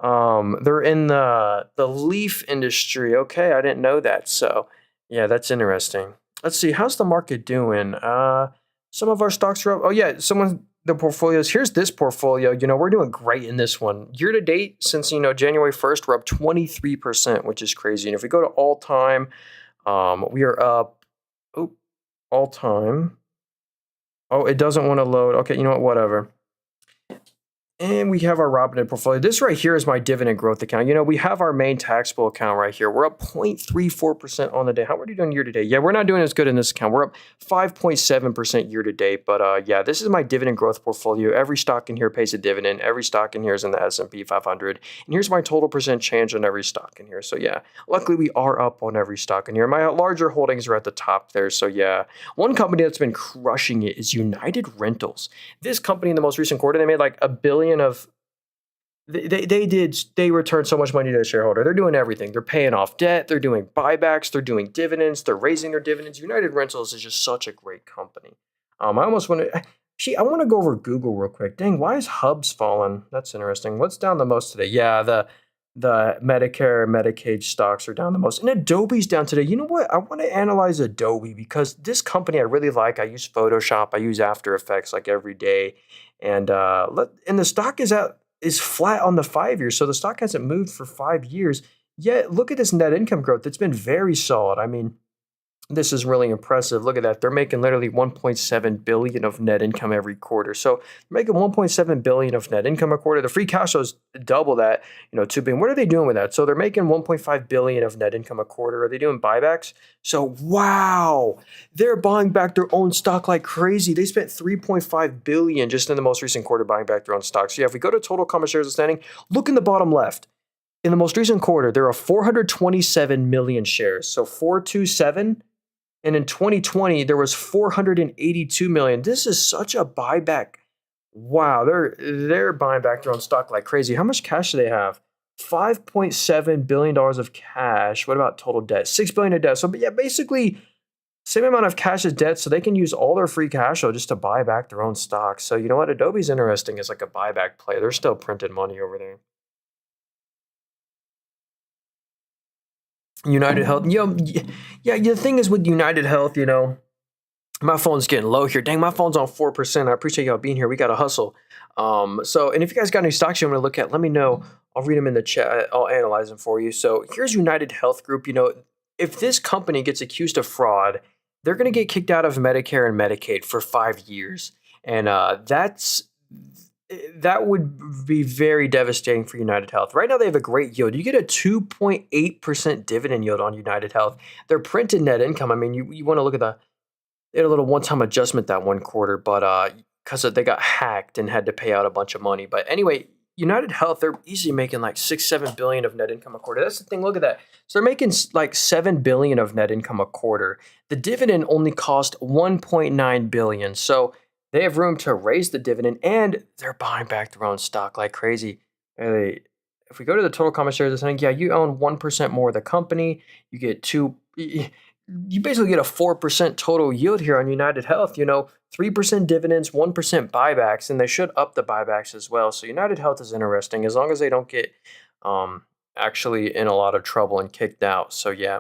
They're in the leaf industry. Okay, I didn't know that. So yeah, that's interesting. Let's see, how's the market doing? Some of our stocks are up. Oh yeah, the portfolios. Here's this portfolio. We're doing great in this one. Year to date, since January 1st, we're up 23%, which is crazy. And if we go to all time, we are up all time. Oh, it doesn't want to load. Okay, you know what? Whatever. And we have our Robinhood portfolio. This right here is my dividend growth account. We have our main taxable account right here. We're up 0.34% on the day. How are we doing year to date? Yeah, we're not doing as good in this account. We're up 5.7% year to date. But yeah, this is my dividend growth portfolio. Every stock in here pays a dividend. Every stock in here is in the S&P 500. And here's my total percent change on every stock in here. So yeah, luckily we are up on every stock in here. My larger holdings are at the top there. So yeah, one company that's been crushing it is United Rentals. This company in the most recent quarter, they made like $1 billion of they returned so much money to the shareholder. They're doing everything. They're paying off debt, they're doing buybacks, they're doing dividends, they're raising their dividends. United Rentals is just such a great company. I almost want to Actually, I want to go over Google real quick. Dang, why is Hubs falling? That's interesting. What's down the most today? Yeah, the Medicare, Medicaid stocks are down the most. And Adobe's down today. You know what? I want to analyze Adobe because this company I really like. I use Photoshop. I use After Effects like every day. And and the stock is flat on the 5 year. So the stock hasn't moved for 5 years. Yet look at this net income growth. It's been very solid. I mean, this is really impressive. Look at that. They're making literally 1.7 billion of net income every quarter. So they're making 1.7 billion of net income a quarter. The free cash flow is double that, 2 billion. What are they doing with that? So they're making 1.5 billion of net income a quarter. Are they doing buybacks? So wow, they're buying back their own stock like crazy. They spent 3.5 billion just in the most recent quarter buying back their own stock. So yeah, if we go to total common shares outstanding, look in the bottom left. In the most recent quarter, there are 427 million shares. So 427. And in 2020, there was 482 million. This is such a buyback. Wow, they're buying back their own stock like crazy. How much cash do they have? $5.7 billion of cash. What about total debt? $6 billion of debt. So yeah, basically same amount of cash as debt, so they can use all their free cash flow just to buy back their own stock. So you know what? Adobe's interesting as like a buyback play. They're still printing money over there. United Health, yeah. The thing is with United Health, my phone's getting low here. Dang, my phone's on 4%. I appreciate y'all being here. We got to hustle. And if you guys got any stocks you want to look at, let me know. I'll read them in the chat. I'll analyze them for you. So here's United Health Group. If this company gets accused of fraud, they're going to get kicked out of Medicare and Medicaid for 5 years. And that would be very devastating for United Health. Right now, they have a great yield. You get a 2.8% dividend yield on United Health. They're printed net income. I mean, you want to look at they had a little one-time adjustment that one quarter, but because they got hacked and had to pay out a bunch of money. But anyway, United Health, they're easily making like 6-7 billion of net income a quarter. That's the thing. Look at that. So they're making like 7 billion of net income a quarter. The dividend only cost 1.9 billion. So they have room to raise the dividend, and they're buying back their own stock like crazy. If we go to the total common shares, yeah, you own 1% more of the company. You get you basically get a 4% total yield here on United Health. 3% dividends, 1% buybacks, and they should up the buybacks as well. So United Health is interesting as long as they don't get actually in a lot of trouble and kicked out. So yeah,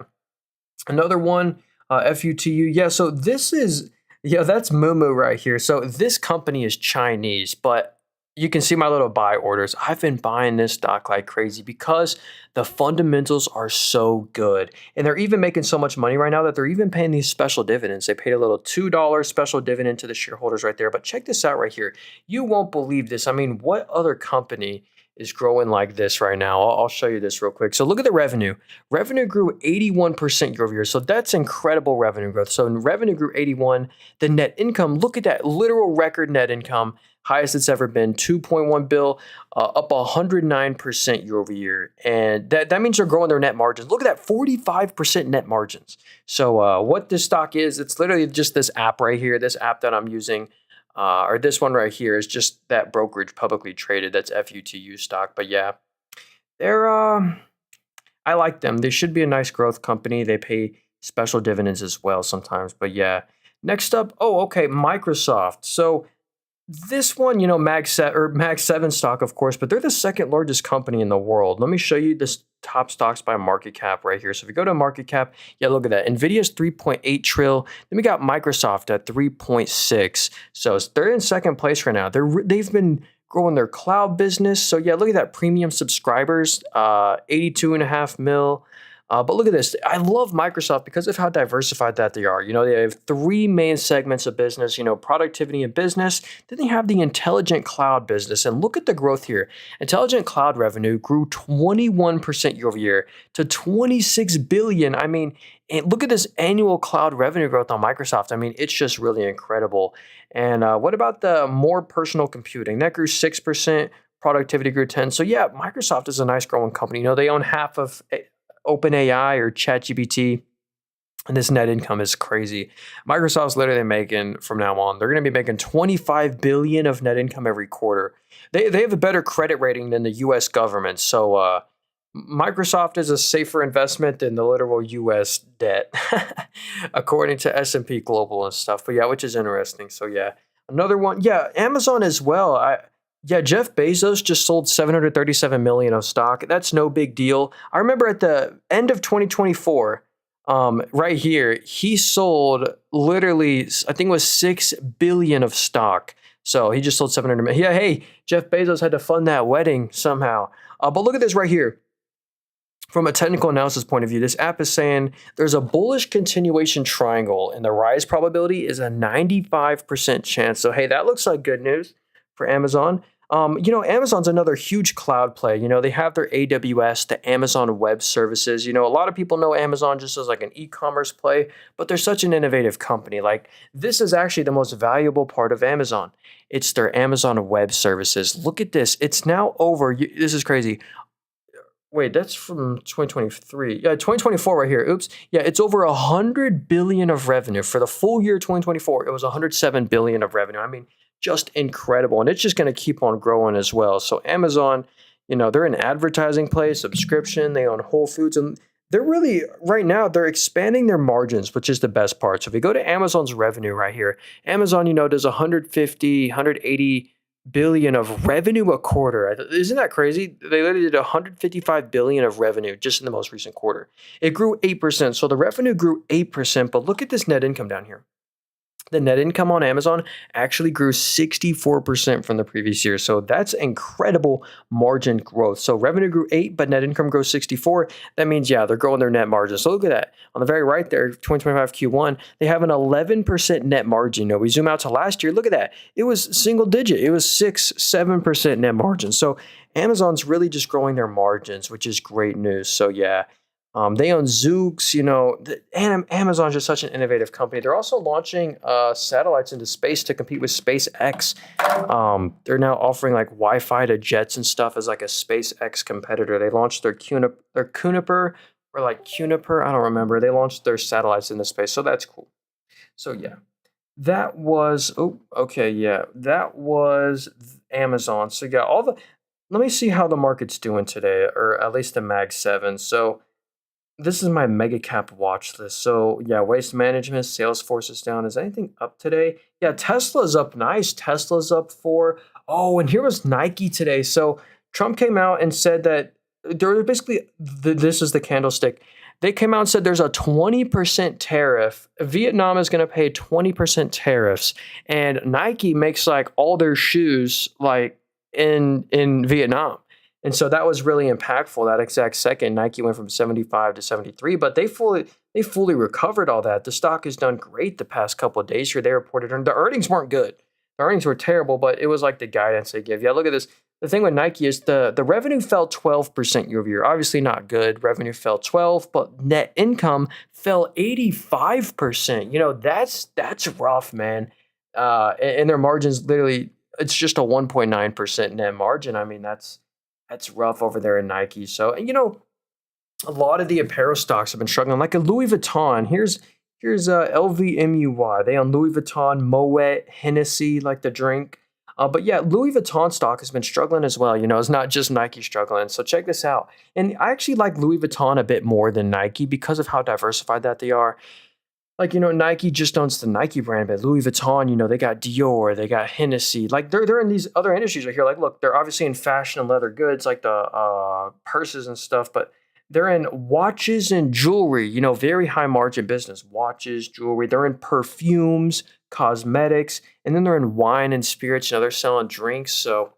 another one, FUTU. Yeah, so this is. Yeah, that's Moomoo right here. So this company is Chinese, but you can see my little buy orders. I've been buying this stock like crazy because the fundamentals are so good. And they're even making so much money right now that they're even paying these special dividends. They paid a little $2 special dividend to the shareholders right there. But check this out right here. You won't believe this. I mean, what other company is growing like this right now? I'll show you this real quick. So look at the revenue. Revenue grew 81% year over year. So that's incredible revenue growth. So revenue grew 81. The net income, look at that literal record net income, highest it's ever been, 2.1 bill, up 109% year over year. And that means they're growing their net margins. Look at that, 45% net margins. So what this stock is, it's literally just this app right here, this app that I'm using. Or this one right here is just that brokerage publicly traded. That's FUTU stock. But yeah, they're I like them. They should be a nice growth company. They pay special dividends as well sometimes. But yeah, next up, okay, Microsoft. So this one, Mag 7 stock, of course, but they're the second largest company in the world. Let me show you this top stocks by market cap right here. So if you go to market cap, yeah, look at that. Nvidia's 3.8 trill. Then we got Microsoft at 3.6. So they're in second place right now. They've been growing their cloud business. So yeah, look at that, premium subscribers, 82.5 mil. But look at this. I love Microsoft because of how diversified that they are. They have three main segments of business, productivity and business. Then they have the intelligent cloud business. And look at the growth here. Intelligent cloud revenue grew 21% year over year to 26 billion. I mean, and look at this annual cloud revenue growth on Microsoft. I mean, it's just really incredible. And what about the more personal computing? That grew 6%. Productivity grew 10. So yeah, Microsoft is a nice growing company. They own half of OpenAI or ChatGPT, and this net income is crazy. Microsoft's literally making, from now on, they're going to be making 25 billion of net income every quarter. They have a better credit rating than the U.S. government, so Microsoft is a safer investment than the literal U.S. debt, according to S&P Global and stuff. But yeah, which is interesting. So yeah, Another one, yeah, Amazon as well. Yeah, Jeff Bezos just sold 737 million of stock. That's no big deal. I remember at the end of 2024, right here, he sold literally, I think it was 6 billion of stock. So he just sold 700 million. Yeah, hey, Jeff Bezos had to fund that wedding somehow. But look at this right here. From a technical analysis point of view, this app is saying there's a bullish continuation triangle and the rise probability is a 95% chance. So, hey, that looks like good news for Amazon. Amazon's another huge cloud play. They have their AWS, the Amazon Web Services. A lot of people know Amazon just as like an e-commerce play, but they're such an innovative company. Like, this is actually the most valuable part of Amazon. It's their Amazon Web Services. Look at this. It's now over. This is crazy. Wait, that's from 2023. Yeah, 2024 right here. Oops. Yeah, it's over 100 billion of revenue. For the full year 2024, it was 107 billion of revenue. I mean, just incredible. And it's just going to keep on growing as well. So Amazon, they're an advertising play, subscription. They own Whole Foods. And they're really, right now, they're expanding their margins, which is the best part. So if we go to Amazon's revenue right here, Amazon, does 150, 180 billion of revenue a quarter. Isn't that crazy? They literally did 155 billion of revenue just in the most recent quarter. It grew 8%. So the revenue grew 8%, but look at this net income down here. The net income on Amazon actually grew 64% from the previous year. So that's incredible margin growth. So revenue grew 8, but net income grew 64. That means, yeah, they're growing their net margin. So look at that. On the very right there, 2025 Q1, they have an 11% net margin. We zoom out to last year. Look at that. It was single digit. It was 6-7% net margin. So Amazon's really just growing their margins, which is great news. So yeah. They own Zoox, and Amazon's just such an innovative company. They're also launching satellites into space to compete with SpaceX. They're now offering like Wi-Fi to jets and stuff as like a SpaceX competitor. They launched their Cuniper, I don't remember. They launched their satellites into space, so that's cool. So yeah, that was that was Amazon. So yeah, let me see how the market's doing today, or at least the Mag 7. So this is my mega cap watch list. So yeah, Waste Management, Salesforce is down. Is anything up today? Yeah, Tesla's up nice. Tesla's up 4. Oh, and here was Nike today. So Trump came out and said that there basically, this is the candlestick. They came out and said there's a 20% tariff. Vietnam is going to pay 20% tariffs. And Nike makes like all their shoes like in Vietnam. And so that was really impactful. That exact second, Nike went from 75 to 73, but they fully recovered all that. The stock has done great the past couple of days here. They reported, and the earnings weren't good. The earnings were terrible, but it was like the guidance they give. Yeah, look at this. The thing with Nike is the revenue fell 12% year over year. Obviously not good. Revenue fell 12, but net income fell 85%. That's rough, man. And their margins literally, it's just a 1.9% net margin. I mean, that's rough over there in Nike. So, and a lot of the apparel stocks have been struggling, like a Louis Vuitton. Here's LVMUY. They own Louis Vuitton, Moet, Hennessy, like the drink. But yeah, Louis Vuitton stock has been struggling as well. It's not just Nike struggling. So check this out. And I actually like Louis Vuitton a bit more than Nike because of how diversified that they are. Like, Nike just owns the Nike brand, but Louis Vuitton, they got Dior, they got Hennessy. Like, they're in these other industries right here. Like, look, they're obviously in fashion and leather goods, like the purses and stuff, but they're in watches and jewelry, very high margin business. Watches, jewelry. They're in perfumes, cosmetics, and then they're in wine and spirits. They're selling drinks. So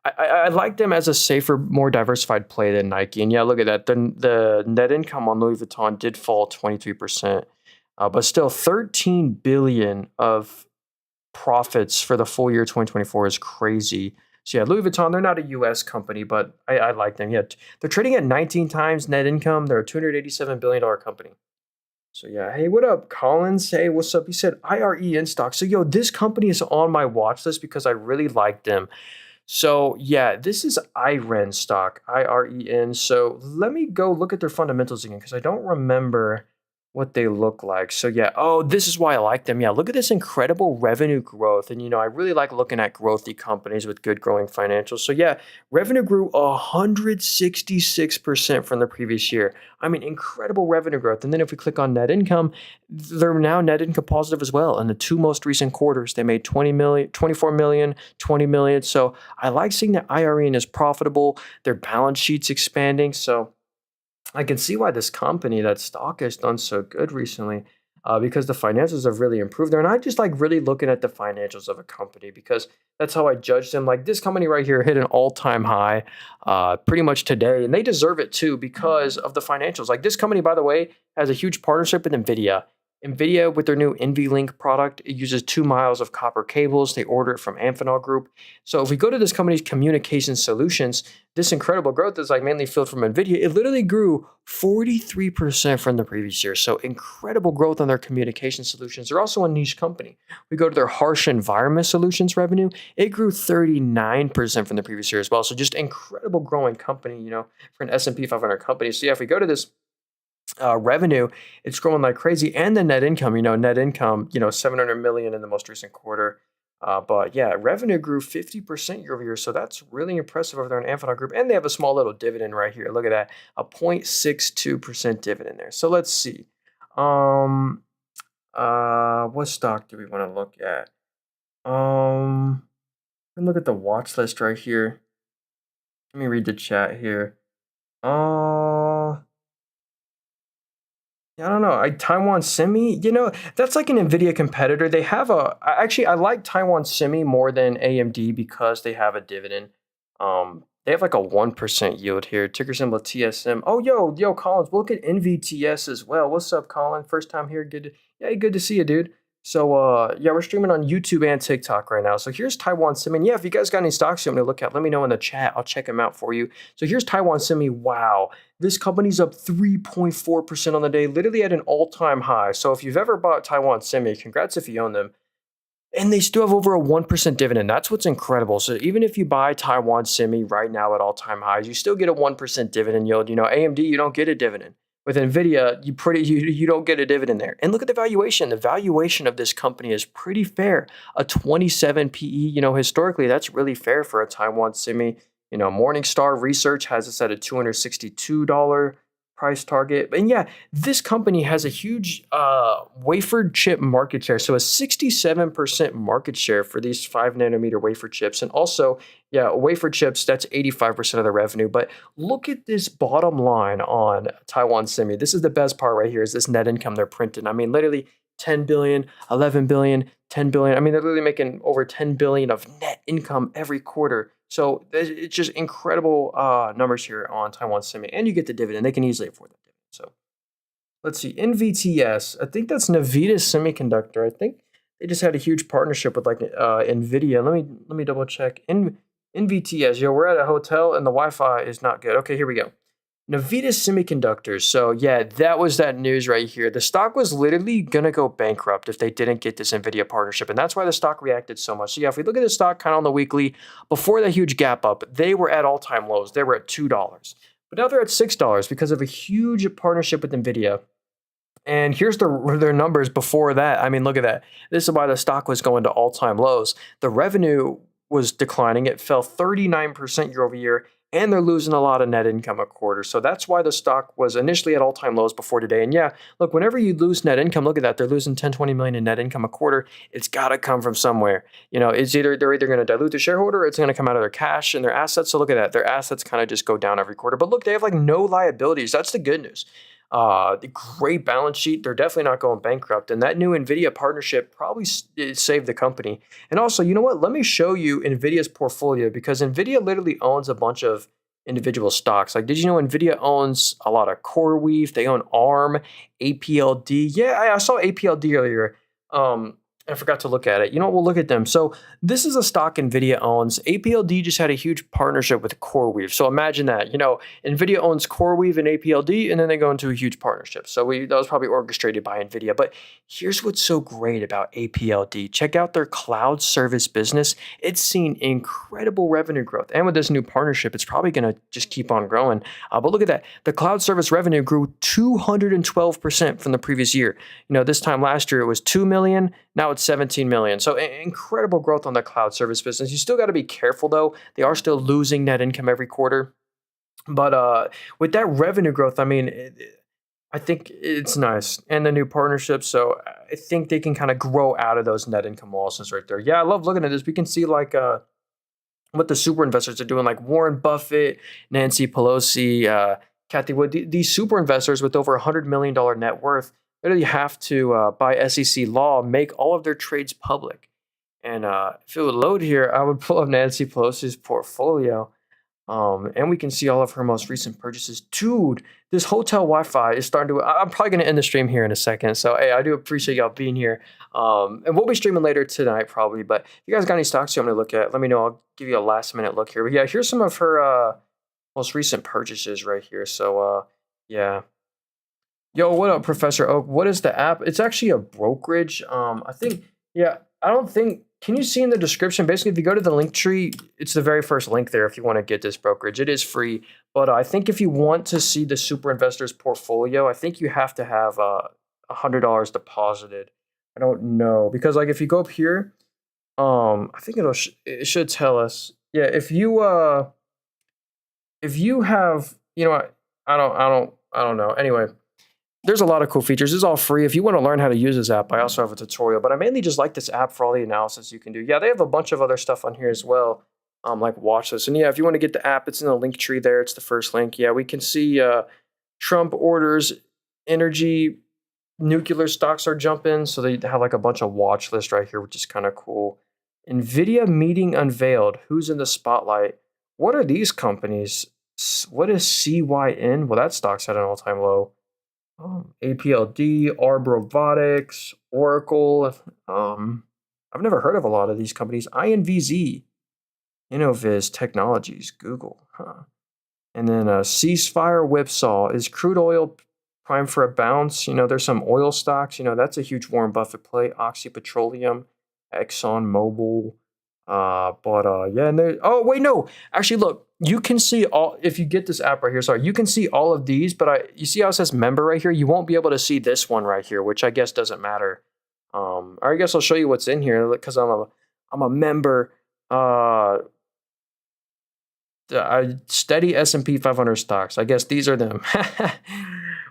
I like them as a safer, more diversified play than Nike. And yeah, look at that. The net income on Louis Vuitton did fall 23%. But still, 13 billion of profits for the full year 2024 is crazy. So yeah, Louis Vuitton, they're not a U.S. company, but I like them. Yeah, they're trading at 19 times net income. They're a $287 billion company. So yeah, hey, what up, Collins? Hey, what's up? He said IREN stock. So yo, this company is on my watch list because I really like them. So yeah, this is IREN stock, IREN. So let me go look at their fundamentals again because I don't remember what they look like. So yeah, oh, this is why I like them. Yeah, look at this incredible revenue growth. And I really like looking at growthy companies with good growing financials. So yeah, revenue grew 166% from the previous year. I mean, incredible revenue growth. And then if we click on net income, they're now net income positive as well. In the two most recent quarters, they made 20 million, 24 million, 20 million. So I like seeing that IRE is profitable. Their balance sheet's expanding. So I can see why this company, that stock has done so good recently, because the financials have really improved there. And I just like really looking at the financials of a company because that's how I judge them. Like this company right here hit an all-time high pretty much today, and they deserve it too because of the financials. Like this company, by the way, has a huge partnership with Nvidia. Nvidia, with their new NVLink product, it uses 2 miles of copper cables. They order it from Amphenol Group. So if we go to this company's communication solutions, this incredible growth is like mainly fueled from Nvidia. It literally grew 43% from the previous year. So incredible growth on their communication solutions. They're also a niche company. We go to their harsh environment solutions revenue. It grew 39% from the previous year as well. So just incredible growing company, for an S&P 500 company. So yeah, if we go to this revenue, it's growing like crazy. And the net income, 700 million in the most recent quarter. But yeah, revenue grew 50% year over year. So that's really impressive over there in Amphenol Group. And they have a small little dividend right here. Look at that, a 0.62% dividend there. So let's see. What stock do we want to look at? Look at the watch list right here. Let me read the chat here. Yeah, I don't know. Taiwan Semi, that's like an Nvidia competitor. They have actually, I like Taiwan Semi more than AMD because they have a dividend. They have like a 1% yield here. Ticker symbol TSM. Oh, yo, Collins, we'll look at NVTS as well. What's up, Colin? First time here. Good to see you, dude. So, yeah, we're streaming on YouTube and TikTok right now. So here's Taiwan Semi. And yeah, if you guys got any stocks you want me to look at, let me know in the chat. I'll check them out for you. So here's Taiwan Semi. Wow. This company's up 3.4% on the day, literally at an all-time high. So if you've ever bought Taiwan Semi, congrats if you own them. And they still have over a 1% dividend. That's what's incredible. So even if you buy Taiwan Semi right now at all-time highs, you still get a 1% dividend yield. AMD, you don't get a dividend. With Nvidia, you don't get a dividend there. And look at the valuation. The valuation of this company is pretty fair. A 27 PE, historically, that's really fair for a Taiwan Semi. Morningstar Research has this at a $262 price target. And yeah, this company has a huge wafer chip market share. So a 67% market share for these 5 nanometer wafer chips. And also, yeah, wafer chips, that's 85% of the revenue. But look at this bottom line on Taiwan Semi. This is the best part right here, is this net income they're printing. I mean, literally 10 billion, 11 billion, 10 billion. I mean, they're literally making over 10 billion of net income every quarter. So it's just incredible numbers here on Taiwan Semi. And you get the dividend. They can easily afford that dividend. So let's see. NVTS. I think that's Nvidia Semiconductor. I think they just had a huge partnership with like Nvidia. Let me double check. NVTS. Yo, we're at a hotel and the Wi-Fi is not good. Okay, here we go. Nvidia Semiconductors. So yeah, that was that news right here. The stock was literally going to go bankrupt if they didn't get this Nvidia partnership. And that's why the stock reacted so much. So yeah, if we look at the stock kind of on the weekly, before the huge gap up, they were at all-time lows. They were at $2. But now they're at $6 because of a huge partnership with Nvidia. And here's their numbers before that. I mean, look at that. This is why the stock was going to all-time lows. The revenue was declining. It fell 39% year over year. And they're losing a lot of net income a quarter. So that's why the stock was initially at all-time lows before today. And yeah, look, whenever you lose net income, look at that. They're losing 10, 20 million in net income a quarter. It's got to come from somewhere. It's they're either going to dilute the shareholder or it's going to come out of their cash and their assets. So look at that. Their assets kind of just go down every quarter. But look, they have like no liabilities. That's the good news. The great balance sheet. They're definitely not going bankrupt. And that new Nvidia partnership probably saved the company. And also, you know what? Let me show you Nvidia's portfolio because Nvidia literally owns a bunch of individual stocks. Like, did you know Nvidia owns a lot of CoreWeave? They own ARM, APLD. Yeah, I saw APLD earlier. I forgot to look at it. You know what? We'll look at them. So this is a stock Nvidia owns. APLD just had a huge partnership with CoreWeave. So imagine that. Nvidia owns CoreWeave and APLD, and then they go into a huge partnership. So that was probably orchestrated by Nvidia. But here's what's so great about APLD. Check out their cloud service business. It's seen incredible revenue growth. And with this new partnership, it's probably going to just keep on growing. But look at that. The cloud service revenue grew 212% from the previous year. This time last year, it was 2 million. Now it's 17 million. So incredible growth on the cloud service business. You still got to be careful though. They are still losing net income every quarter. But with that revenue growth, I think it's nice. And the new partnership. So I think they can kind of grow out of those net income losses right there. Yeah, I love looking at this. We can see what the super investors are doing, like Warren Buffett, Nancy Pelosi, Kathy Wood. These super investors with over $100 million net worth, literally have to, by SEC law, make all of their trades public. And if it would load here, I would pull up Nancy Pelosi's portfolio. And we can see all of her most recent purchases. Dude, this hotel Wi-Fi is starting to... I'm probably going to end the stream here in a second. So, hey, I do appreciate y'all being here. And we'll be streaming later tonight probably. But if you guys got any stocks you want me to look at, let me know. I'll give you a last-minute look here. But yeah, here's some of her most recent purchases right here. So, yeah. Yo, what up, Professor Oak? What is the app? It's actually a brokerage. I think, yeah, I don't think, can you see in the description? Basically, if you go to the link tree, it's the very first link there if you want to get this brokerage. It is free. But I think if you want to see the super investor's portfolio, I think you have to have $100 deposited. I don't know. Because like if you go up here, I think it should tell us. Yeah, if you have, I don't know. Anyway, there's a lot of cool features. This is all free. If you want to learn how to use this app, I also have a tutorial, but I mainly just like this app for all the analysis you can do. Yeah, they have a bunch of other stuff on here as well, like watch this. And yeah, if you want to get the app, it's in the link tree there. It's the first link. Yeah, we can see Trump orders energy, nuclear stocks are jumping. So they have like a bunch of watch list right here, which is kind of cool. Nvidia meeting unveiled. Who's in the spotlight? What are these companies? What is CYN? Well, that stock's at an all-time low. APLD, Arb Robotics, Oracle. I've never heard of a lot of these companies. INVZ, Innoviz Technologies, Google. And then Ceasefire Whipsaw. Is crude oil prime for a bounce? There's some oil stocks. That's a huge Warren Buffett play. Oxy Petroleum, Exxon Mobil. Yeah, and oh wait, no. Actually, look, you can see all, if you get this app right here, sorry, you can see all of these, but you see how it says member right here? You won't be able to see this one right here, which I guess doesn't matter. Or I guess I'll show you what's in here because I'm a member. I steady S&P 500 stocks. I guess these are them.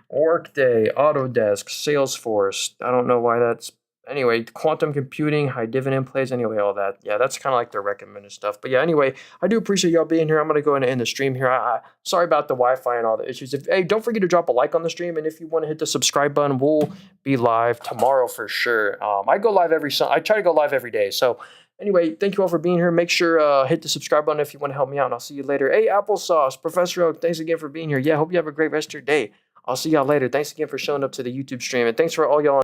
Workday, Autodesk, Salesforce. I don't know why that's. Anyway, quantum computing, high dividend plays, anyway, all that. Yeah, that's kind of like the recommended stuff. But yeah, anyway, I do appreciate y'all being here. I'm going to go ahead and end the stream here. Sorry about the Wi-Fi and all the issues. Hey, don't forget to drop a like on the stream. And if you want to hit the subscribe button, we'll be live tomorrow for sure. I go live I try to go live every day. So anyway, thank you all for being here. Make sure hit the subscribe button if you want to help me out. And I'll see you later. Hey, Applesauce, Professor Oak, thanks again for being here. Yeah, hope you have a great rest of your day. I'll see y'all later. Thanks again for showing up to the YouTube stream. And thanks for all y'all